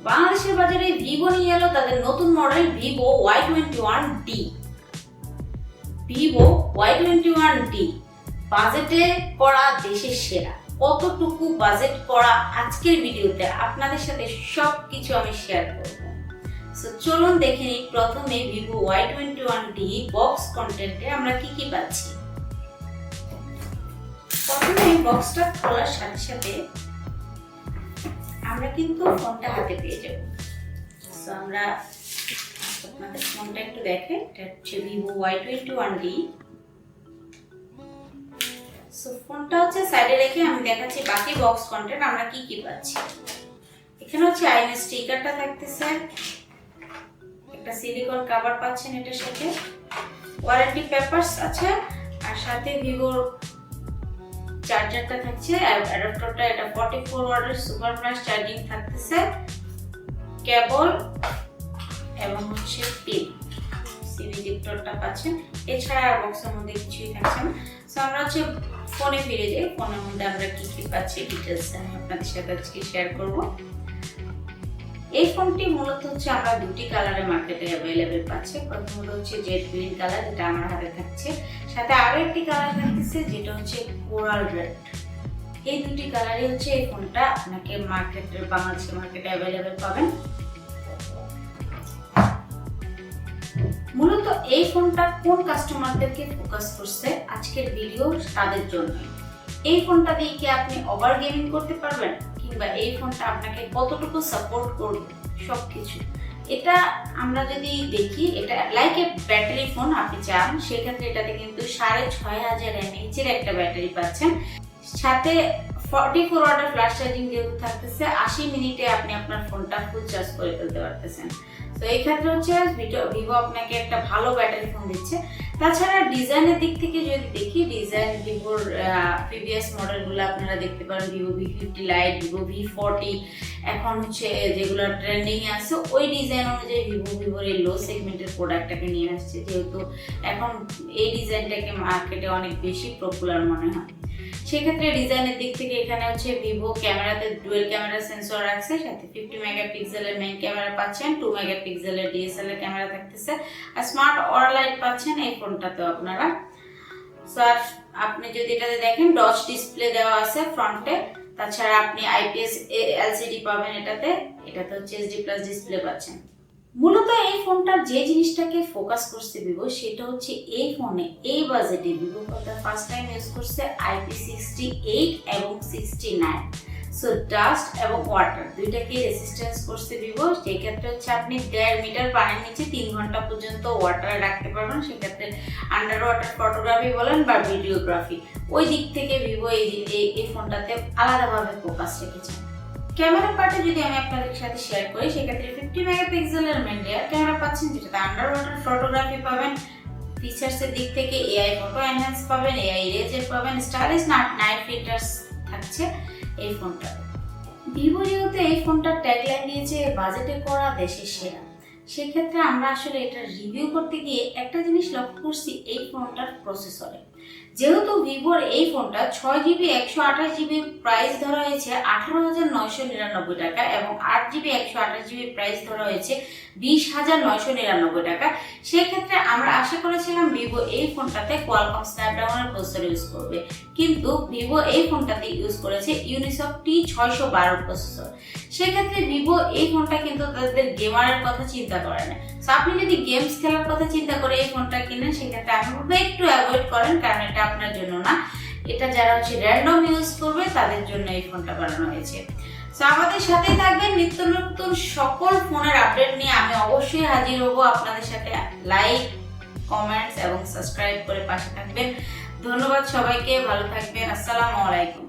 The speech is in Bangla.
বাংলাদেশের বাজারে ভিভো নিয়ে এলো তাদের নতুন model Vivo Y21D। Vivo Y21D বাজেটে করা দেশের সেরা। কতটুকু বাজেট করা আজকের ভিডিওতে আপনাদের সাথে সবকিছু আমি শেয়ার করব। সো চলুন দেখে নিই প্রথমে ভিভো Y21D বক্স কন্টেন্টে আমরা কি কি পাচ্ছি। প্রথমে বক্সটা খোলার সাথে সাথে আমরা কিন্তু ফোনটা হাতে পেয়ে যাব। সো আমরা আপনাদের ফোনটা একটু দেখেন, এটা হচ্ছে ভিভো Y21D। সো ফোনটা হচ্ছে সাইডে রেখে আমি দেখাচ্ছি বাকি বক্স কন্টেন্ট আমরা কি কি পাচ্ছি। এখানে হচ্ছে আইএম স্টিকারটা থাকতেছে, একটা সিলিকন কভার পাচ্ছেন এটার সাথে, ওয়ারেন্টি পেপারস আছে, আর সাথে ভিভোর চার্জারটা থাকছে, অ্যাডাপ্টারটা এটা 44 ওয়াটের সুপার ফাস্ট চার্জিং থাকতেছে, কেবল এবং হচ্ছে পিন সিম ইজেক্টরটা পাচ্ছেন। এছাড়া আর বক্সের মধ্যে কিছুই থাকছে না। সো আমরা হচ্ছে ফোনে ফিরে যাই, ফোনের মধ্যে আমরা কি কি পাচ্ছি ডিটেইলস আমি আপনাদের সাথে আজকে শেয়ার করব। এই ফোনটি মূলত হচ্ছে আমরা দুটি কালারে মার্কেটে অ্যাভেলেবেল পাচ্ছি। প্রথমত হচ্ছে জেড গ্রিন কালার, যেটা আমার হাতে থাকছে, সাথে আরো একটি কালার থাকতেছে যেটা হচ্ছে কোরাল রেড। এই দুটি কালারই হচ্ছে এই ফোনটা আপনাকে মার্কেটের বাংলাদেশের মার্কেটে অ্যাভেলেবেল পাবেন। মূলত এই ফোনটা কোন কাস্টমারদেরকে ফোকাস করছে আজকের ভিডিও তাদের জন্য। এই ফোনটা দিয়ে কি আপনি ওভার গেমিং করতে পারবেন, কিংবা এই ফোনটা আপনাকে কতটুকু সাপোর্ট করবে, সবকিছু এটা আমরা যদি দেখি। এটা লাইক এ ব্যাটারি ফোন আপনি চান, সেক্ষেত্রে এটাতে কিন্তু 6500 mAh এর একটা ব্যাটারি পাচ্ছেন, সাথে 44 ওয়াটের ফ্ল্যাশ চার্জিং যেহেতু থাকতেছে, 80 মিনিটে আপনি আপনার ফোনটা ফুল চার্জ করে ফেলতে পারতেছেন। তো এই ক্ষেত্রে হচ্ছে ভিভো আপনাকে একটা ভালো ব্যাটারি ফোন দিচ্ছে। তাছাড়া ডিজাইনের দিক থেকে যদি দেখি, ডিজাইন ভিভোর প্রিভিয়াস মডেলগুলো আপনারা দেখতে পারেন, Vivo V50 light, Vivo V40, এখন হচ্ছে যেগুলো ট্রেন্ডিং এ আছে ওই ডিজাইন অনুযায়ী ভিভোর এই লো সেগমেন্টের প্রোডাক্টটাকে নিয়ে আসছে, যেহেতু এখন এই ডিজাইনটাকে মার্কেটে অনেক বেশি পপুলার মনে হয়। সেক্ষেত্রে ডিজাইনের দিক থেকে এখানে হচ্ছে ভিভো ক্যামেরাতে ডুয়েল ক্যামেরা সেন্সর রাখছে, সাথে 50 মেগাপিক্সেলের মেইন ক্যামেরা পাচ্ছেন, 2 মেগাপিক্সেলের ডিএসএলআর ক্যামেরা থাকতেছে, আর স্মার্ট অরা লাইট পাচ্ছেন এই ফোনটাতেও আপনারা। স্যার আপনি যদি এটাতে দেখেন ডচ ডিসপ্লে দেওয়া আছে ফ্রন্টে, তাছাড়া আপনি আইপিএস এলসিডি পাবেন এটাতে হচ্ছে এইচডি প্লাস ডিসপ্লে পাচ্ছেন। মূলত এই ফোনটার যে জিনিসটাকে ফোকাস করছে ভিভো, সেটা হচ্ছে এই ফোনে এই বাজেটে ভিভো ফার্স্ট টাইম ইউজ করছে IP68 এবং 69। সো ডাস্ট এবং ওয়াটার দুইটাকে রেসিস্টেন্স করছে ভিভো। সেই ক্ষেত্রে হচ্ছে আপনি 1.5 মিটার পানির নিচে 3 ঘন্টা পর্যন্ত ওয়াটারে রাখতে পারবেন। সেক্ষেত্রে আন্ডার ওয়াটার ফটোগ্রাফি বলেন বা ভিডিওগ্রাফি, ওই দিক থেকে ভিভো এই ফোনটাতে আলাদাভাবে ফোকাস রেখেছে। ক্যামেরা পার্টে যদি আমি আপনাদের সাথে শেয়ার করি, সেক্ষেত্রে 50 মেগাপিক্সেলের মেইন রিয়ার ক্যামেরা পাচ্ছেন, যেটাতে আন্ডার ওয়াটার ফটোগ্রাফি পাবেন। ফিচার্সের দিক থেকে এআই ফটো এনহ্যান্স পাবেন, এআই ইরেজার পাবেন, স্টাইলিশ নাইট ফিল্টার্স থাকছে এই ফোনটা। ভিভো যেহেতু এই ফোনটার ট্যাগলাইন দিয়েছে বাজেটে করা দেশের সেরা, সেক্ষেত্রে আমরা আসলে এটা রিভিউ করতে গিয়ে একটা জিনিস লক্ষ্য করছি এই ফোনটার প্রসেসরে। যেহেতু ভিভোর এই ফোনটা 6GB 128GB প্রাইস ধরা হয়েছে 18,999 টাকা, এবং 8GB 128GB প্রাইস ধরা হয়েছে 20,999 টাকা। সেক্ষেত্রে আমরা আশা করেছিলাম ভিভো এই ফোনটাতে কোয়ালকম স্ন্যাপড্রাগনের প্রসেসর ইউজ করবে, কিন্তু ভিভো এই ফোনটাতে ইউজ করেছে ইউনিসক T612 প্রসেসর। সেক্ষেত্রে ভিভো এই ফোনটা কিন্তু তাদের গেমারের কথা চিন্তা করে না। সো আপনি যদি গেমস খেলার কথা চিন্তা করে এই ফোনটা কিনেন, সেক্ষেত্রে আমি বলবো একটু অ্যাভয়েড করেন, কারণ এটা আপনার জন্য না, এটা যারা হচ্ছে র্যান্ডম ইউজ করবে তাদের জন্য এই ফোনটা বানানো হয়েছে। সো আমাদের সাথেই থাকবেন, নিত্য নতুন সকল ফোনের আপডেট নিয়ে আমি অবশ্যই হাজির হব আপনাদের সাথে। লাইক, কমেন্টস এবং সাবস্ক্রাইব করে পাশে থাকবেন। ধন্যবাদ সবাইকে, ভালো থাকবেন। আসসালামু আলাইকুম।